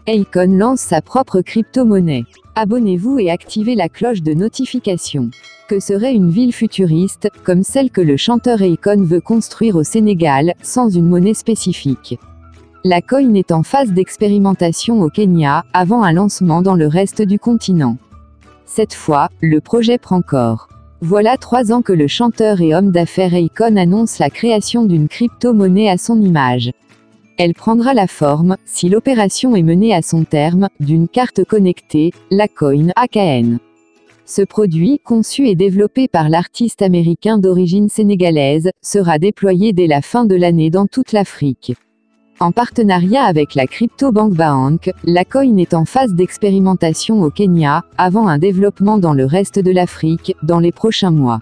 Akon lance sa propre crypto-monnaie. Abonnez-vous et activez la cloche de notification. Que serait une ville futuriste, comme celle que le chanteur Akon veut construire au Sénégal, sans une monnaie spécifique? La coin est en phase d'expérimentation au Kenya, avant un lancement dans le reste du continent. Cette fois, le projet prend corps. Voilà 3 ans que le chanteur et homme d'affaires Akon annonce la création d'une crypto-monnaie à son image. Elle prendra la forme, si l'opération est menée à son terme, d'une carte connectée, la coin AKN. Ce produit, conçu et développé par l'artiste américain d'origine sénégalaise, sera déployé dès la fin de l'année dans toute l'Afrique. En partenariat avec la crypto-banque Bank, la coin est en phase d'expérimentation au Kenya, avant un développement dans le reste de l'Afrique, dans les prochains mois.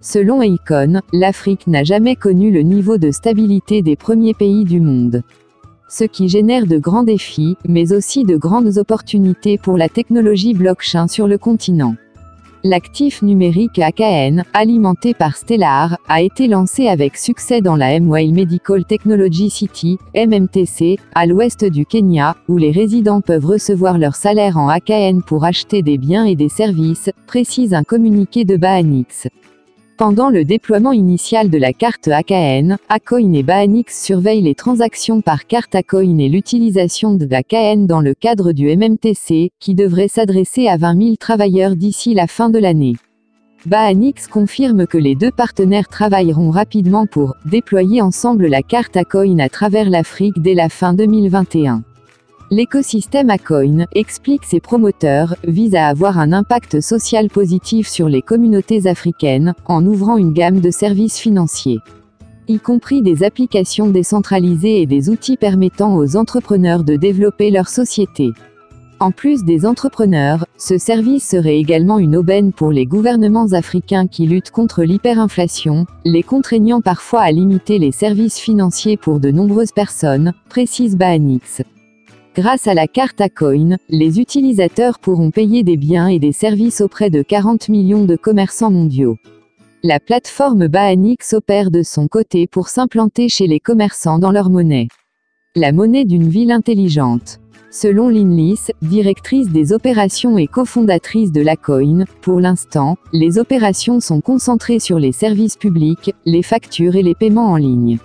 Selon Akon, l'Afrique n'a jamais connu le niveau de stabilité des premiers pays du monde. Ce qui génère de grands défis, mais aussi de grandes opportunités pour la technologie blockchain sur le continent. L'actif numérique AKN, alimenté par Stellar, a été lancé avec succès dans la Mwai Medical Technology City, MMTC, à l'ouest du Kenya, où les résidents peuvent recevoir leur salaire en AKN pour acheter des biens et des services, précise un communiqué de Baanix. Pendant le déploiement initial de la carte AKN, Akon et Baanix surveillent les transactions par carte Akon et l'utilisation de AKN dans le cadre du MMTC, qui devrait s'adresser à 20 000 travailleurs d'ici la fin de l'année. Baanix confirme que les deux partenaires travailleront rapidement pour déployer ensemble la carte Akon à travers l'Afrique dès la fin 2021. L'écosystème Akon, expliquent ses promoteurs, vise à avoir un impact social positif sur les communautés africaines, en ouvrant une gamme de services financiers, y compris des applications décentralisées et des outils permettant aux entrepreneurs de développer leur société. En plus des entrepreneurs, ce service serait également une aubaine pour les gouvernements africains qui luttent contre l'hyperinflation, les contraignant parfois à limiter les services financiers pour de nombreuses personnes, précise Baanix. Grâce à la carte Akon, les utilisateurs pourront payer des biens et des services auprès de 40 millions de commerçants mondiaux. La plateforme Baanix opère de son côté pour s'implanter chez les commerçants dans leur monnaie. La monnaie d'une ville intelligente. Selon Lynn Lis, directrice des opérations et cofondatrice de l'Akon, pour l'instant, les opérations sont concentrées sur les services publics, les factures et les paiements en ligne.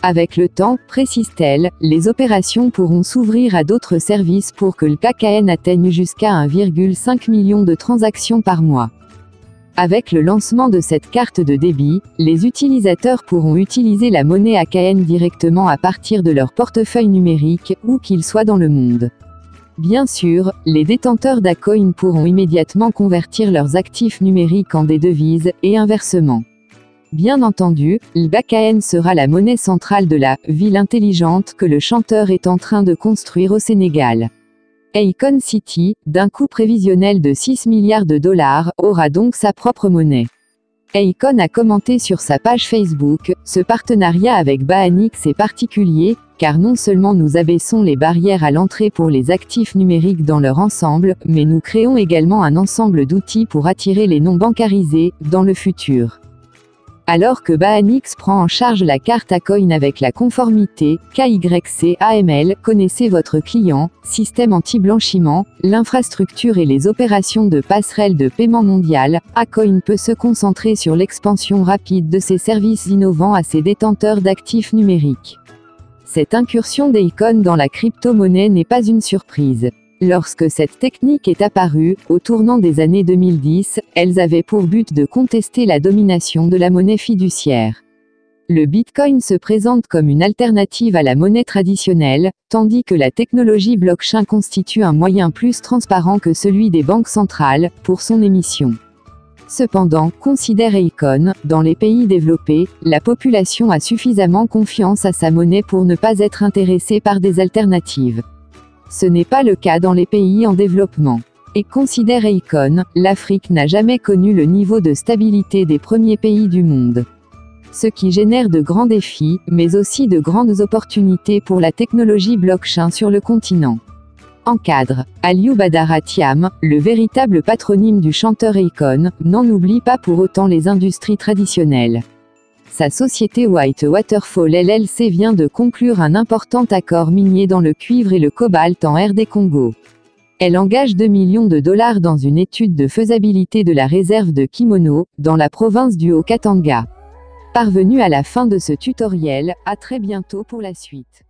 Avec le temps, précise-t-elle, les opérations pourront s'ouvrir à d'autres services pour que le AKN atteigne jusqu'à 1,5 million de transactions par mois. Avec le lancement de cette carte de débit, les utilisateurs pourront utiliser la monnaie AKN directement à partir de leur portefeuille numérique, où qu'ils soient dans le monde. Bien sûr, les détenteurs d'Akon pourront immédiatement convertir leurs actifs numériques en des devises, et inversement. Bien entendu, l'AKN sera la monnaie centrale de la « ville intelligente » que le chanteur est en train de construire au Sénégal. Akon City, d'un coût prévisionnel de 6 milliards de dollars, aura donc sa propre monnaie. Akon a commenté sur sa page Facebook, « Ce partenariat avec Baanix est particulier, car non seulement nous abaissons les barrières à l'entrée pour les actifs numériques dans leur ensemble, mais nous créons également un ensemble d'outils pour attirer les non bancarisés, dans le futur. » Alors que Baanix prend en charge la carte Akon avec la conformité, KYC AML, connaissez votre client, système anti-blanchiment, l'infrastructure et les opérations de passerelle de paiement mondiale, Akon peut se concentrer sur l'expansion rapide de ses services innovants à ses détenteurs d'actifs numériques. Cette incursion d'Akon dans la crypto-monnaie n'est pas une surprise. Lorsque cette technique est apparue, au tournant des années 2010, elles avaient pour but de contester la domination de la monnaie fiduciaire. Le Bitcoin se présente comme une alternative à la monnaie traditionnelle, tandis que la technologie blockchain constitue un moyen plus transparent que celui des banques centrales, pour son émission. Cependant, considère Akon, dans les pays développés, la population a suffisamment confiance à sa monnaie pour ne pas être intéressée par des alternatives. Ce n'est pas le cas dans les pays en développement. Et considère Akon, l'Afrique n'a jamais connu le niveau de stabilité des premiers pays du monde. Ce qui génère de grands défis, mais aussi de grandes opportunités pour la technologie blockchain sur le continent. Encadre. Aliou Badara Thiam, le véritable patronyme du chanteur Akon, n'en oublie pas pour autant les industries traditionnelles. sa société White Waterfall LLC vient de conclure un important accord minier dans le cuivre et le cobalt en RD Congo. Elle engage 2 millions de dollars dans une étude de faisabilité de la réserve de Kimono, dans la province du Haut-Katanga. Parvenu à la fin de ce tutoriel, à très bientôt pour la suite.